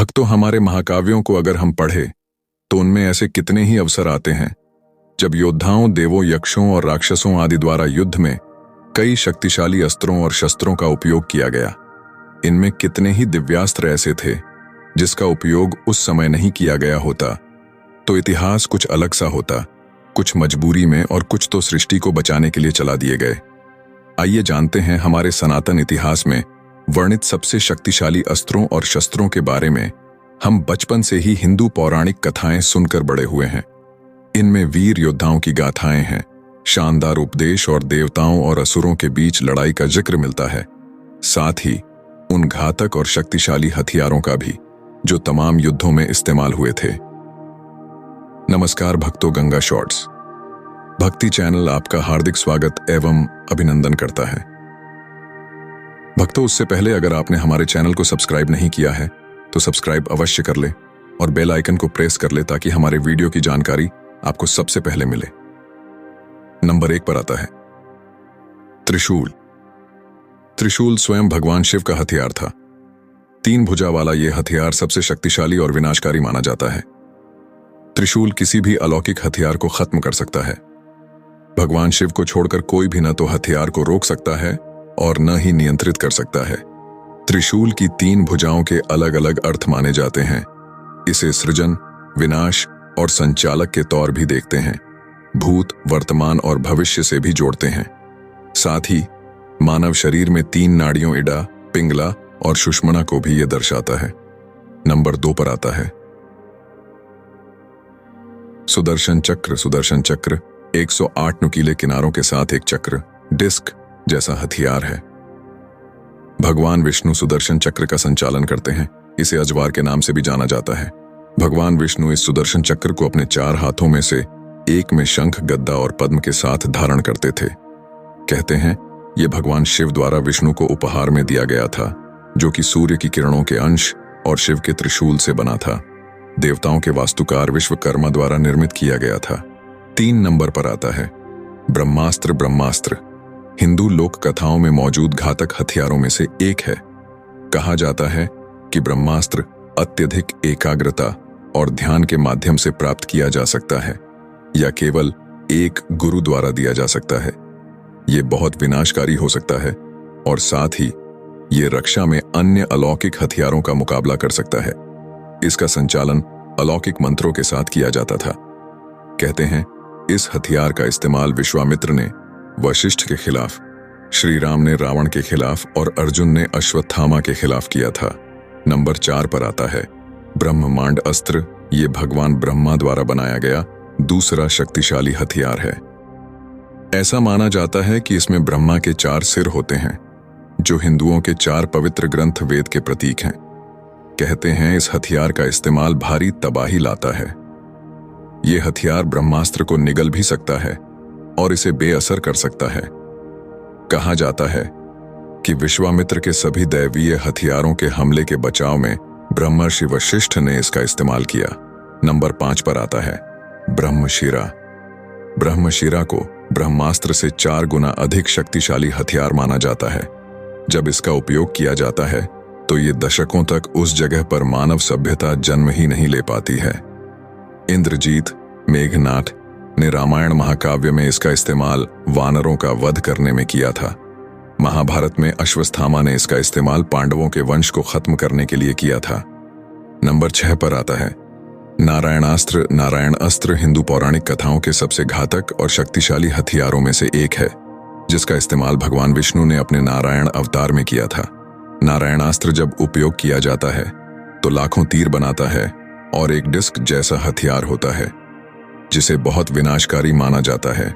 भक्तों, हमारे महाकाव्यों को अगर हम पढ़े तो उनमें ऐसे कितने ही अवसर आते हैं जब योद्धाओं, देवों, यक्षों और राक्षसों आदि द्वारा युद्ध में कई शक्तिशाली अस्त्रों और शस्त्रों का उपयोग किया गया। इनमें कितने ही दिव्यास्त्र ऐसे थे जिसका उपयोग उस समय नहीं किया गया होता तो इतिहास कुछ अलग सा होता। कुछ मजबूरी में और कुछ तो सृष्टि को बचाने के लिए चला दिए गए। आइए जानते हैं हमारे सनातन इतिहास में वर्णित सबसे शक्तिशाली अस्त्रों और शस्त्रों के बारे में। हम बचपन से ही हिंदू पौराणिक कथाएं सुनकर बड़े हुए हैं। इनमें वीर योद्धाओं की गाथाएं हैं, शानदार उपदेश और देवताओं और असुरों के बीच लड़ाई का जिक्र मिलता है। साथ ही उन घातक और शक्तिशाली हथियारों का भी जो तमाम युद्धों में इस्तेमाल हुए थे। नमस्कार भक्तों, गंगा शॉर्ट्स भक्ति चैनल आपका हार्दिक स्वागत एवं अभिनंदन करता है। भक्तों, उससे पहले अगर आपने हमारे चैनल को सब्सक्राइब नहीं किया है तो सब्सक्राइब अवश्य कर ले और बेल आइकन को प्रेस कर ले ताकि हमारे वीडियो की जानकारी आपको सबसे पहले मिले। नंबर 1 पर आता है त्रिशूल। त्रिशूल स्वयं भगवान शिव का हथियार था। 3 भुजा वाला यह हथियार सबसे शक्तिशाली और विनाशकारी माना जाता है। त्रिशूल किसी भी अलौकिक हथियार को खत्म कर सकता है। भगवान शिव को छोड़कर कोई भी न तो हथियार को रोक सकता है और न ही नियंत्रित कर सकता है। त्रिशूल की 3 भुजाओं के अलग अलग अर्थ माने जाते हैं। इसे सृजन, विनाश और संचालक के तौर भी देखते हैं। भूत, वर्तमान और भविष्य से भी जोड़ते हैं। साथ ही मानव शरीर में 3 नाड़ियों इड़ा, पिंगला और सुषुम्ना को भी यह दर्शाता है। नंबर 2 पर आता है सुदर्शन चक्र। सुदर्शन चक्र 108 नुकीले किनारों के साथ एक चक्र, डिस्क जैसा हथियार है। भगवान विष्णु सुदर्शन चक्र का संचालन करते हैं। इसे अजवार के नाम से भी जाना जाता है। भगवान विष्णु इस सुदर्शन चक्र को अपने 4 हाथों में से एक में शंख, गद्दा और पद्म के साथ धारण करते थे। कहते हैं यह भगवान शिव द्वारा विष्णु को उपहार में दिया गया था, जो कि सूर्य की किरणों के अंश और शिव के त्रिशूल से बना था। देवताओं के वास्तुकार विश्वकर्मा द्वारा निर्मित किया गया था। 3 नंबर पर आता है ब्रह्मास्त्र। ब्रह्मास्त्र हिंदू लोक कथाओं में मौजूद घातक हथियारों में से एक है। कहा जाता है कि ब्रह्मास्त्र अत्यधिक एकाग्रता और ध्यान के माध्यम से प्राप्त किया जा सकता है या केवल एक गुरु द्वारा दिया जा सकता है। यह बहुत विनाशकारी हो सकता है और साथ ही यह रक्षा में अन्य अलौकिक हथियारों का मुकाबला कर सकता है। इसका संचालन अलौकिक मंत्रों के साथ किया जाता था। कहते हैं इस हथियार का इस्तेमाल विश्वामित्र ने वशिष्ठ के खिलाफ, श्री राम ने रावण के खिलाफ और अर्जुन ने अश्वत्थामा के खिलाफ किया था। नंबर 4 पर आता है ब्रह्मांड अस्त्र। ये भगवान ब्रह्मा द्वारा बनाया गया दूसरा शक्तिशाली हथियार है। ऐसा माना जाता है कि इसमें ब्रह्मा के 4 सिर होते हैं, जो हिंदुओं के 4 पवित्र ग्रंथ वेद के प्रतीक हैं। कहते हैं इस हथियार का इस्तेमाल भारी तबाही लाता है। यह हथियार ब्रह्मास्त्र को निगल भी सकता है और इसे बेअसर कर सकता है। कहा जाता है कि विश्वामित्र के सभी दैवीय हथियारों के हमले के बचाव में ब्रह्मर्षि वशिष्ठ ने इसका इस्तेमाल किया। नंबर 5 पर आता है ब्रह्मशिरा। ब्रह्मशिरा को ब्रह्मास्त्र से 4 गुना अधिक शक्तिशाली हथियार माना जाता है। जब इसका उपयोग किया जाता है तो ये दशकों तक उस जगह पर मानव सभ्यता जन्म ही नहीं ले पाती है। इंद्रजीत, मेघनाथ ने रामायण महाकाव्य में इसका इस्तेमाल वानरों का वध करने में किया था। महाभारत में अश्वत्थामा ने इसका इस्तेमाल पांडवों के वंश को खत्म करने के लिए किया था। नंबर 6 पर आता है नारायणास्त्र। नारायण अस्त्र हिंदू पौराणिक कथाओं के सबसे घातक और शक्तिशाली हथियारों में से एक है, जिसका इस्तेमाल भगवान विष्णु ने अपने नारायण अवतार में किया था। नारायणास्त्र जब उपयोग किया जाता है तो लाखों तीर बनाता है और एक डिस्क जैसा हथियार होता है, जिसे बहुत विनाशकारी माना जाता है।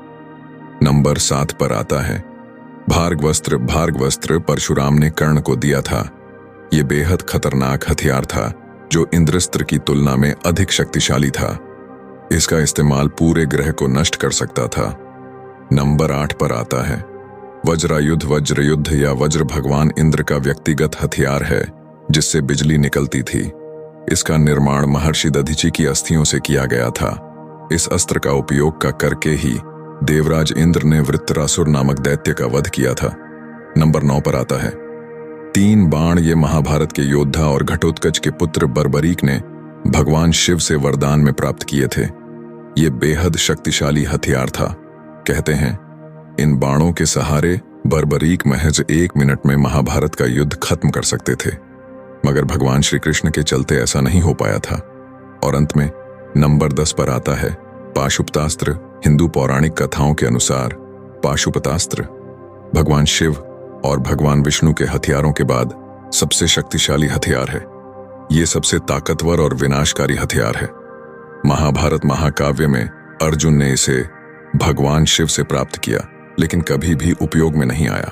नंबर 7 पर आता है भार्गवस्त्र। भार्गवस्त्र परशुराम ने कर्ण को दिया था। यह बेहद खतरनाक हथियार था जो इंद्रस्त्र की तुलना में अधिक शक्तिशाली था। इसका इस्तेमाल पूरे ग्रह को नष्ट कर सकता था। नंबर 8 पर आता है वज्रायुध। वज्र युद्ध या वज्र भगवान इंद्र का व्यक्तिगत हथियार है, जिससे बिजली निकलती थी। इसका निर्माण महर्षि दधीचि की अस्थियों से किया गया था। इस अस्त्र का उपयोग करके ही देवराज इंद्र ने वृत्रासुर नामक दैत्य का वध किया था। नंबर 9 पर आता है 3 बाण ये महाभारत के योद्धा और घटोत्कच के पुत्र बर्बरीक ने भगवान शिव से वरदान में प्राप्त किए थे। ये बेहद शक्तिशाली हथियार था। कहते हैं इन बाणों के सहारे बर्बरीक महज 1 मिनट में महाभारत का युद्ध खत्म कर सकते थे, मगर भगवान श्री कृष्ण के चलते ऐसा नहीं हो पाया था। और अंत में नंबर 10 पर आता है पाशुपतास्त्र। हिंदू पौराणिक कथाओं के अनुसार पाशुपतास्त्र भगवान शिव और भगवान विष्णु के हथियारों के बाद सबसे शक्तिशाली हथियार है। ये सबसे ताकतवर और विनाशकारी हथियार है। महाभारत महाकाव्य में अर्जुन ने इसे भगवान शिव से प्राप्त किया, लेकिन कभी भी उपयोग में नहीं आया।